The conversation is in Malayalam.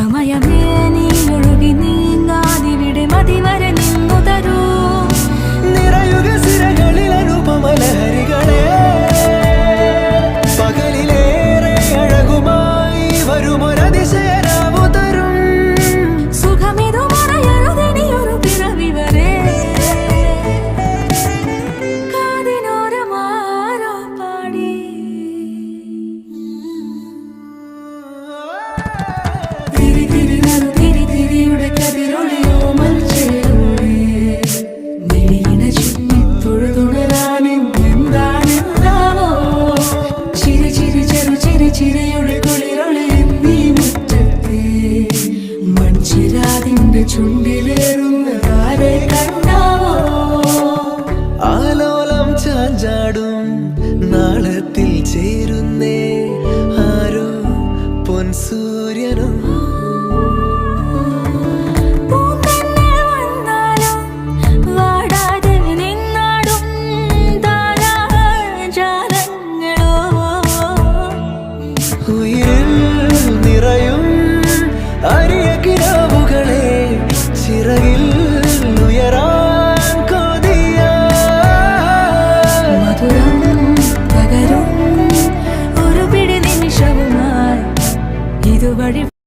സമയമേ നീ ഒഴുകി നീങ്ങാതിവിടെ മതിവരെ നിന്നു തരൂ. നിറയുക സിരകളിൽ അനുപമലഹരികളെ, പകലിലേറെ അഴകുമായി വരുമൊരതിശയരാവു തരും. സുഖമിതു മറയരുതിനിയൊരു പിറവി വരെ. കാതിനോരമാരോ പാടി തിരി തിരി നറു തിരി തിരിയുടെ കതിരൊളിയോ മൽച്ചേരുളേ. മിഴിയിണ ചുറ്റി തൊഴുതുണരാനും എന്താണെന്താവോ. ചിരി ചിരി ചെറു ചിരി ചിരിയുടെ കുളിരൊളി നീ മുറ്റത്തെ മൺചിരാതിന്റെ ചുണ്ടിലേറുന്നതാരെ കണ്ടാവോ. ആലോലം ചാഞ്ചാടും നാളത്തിൽ ചേരുന്നേ ആരോ പൊൻസൂര്യനും.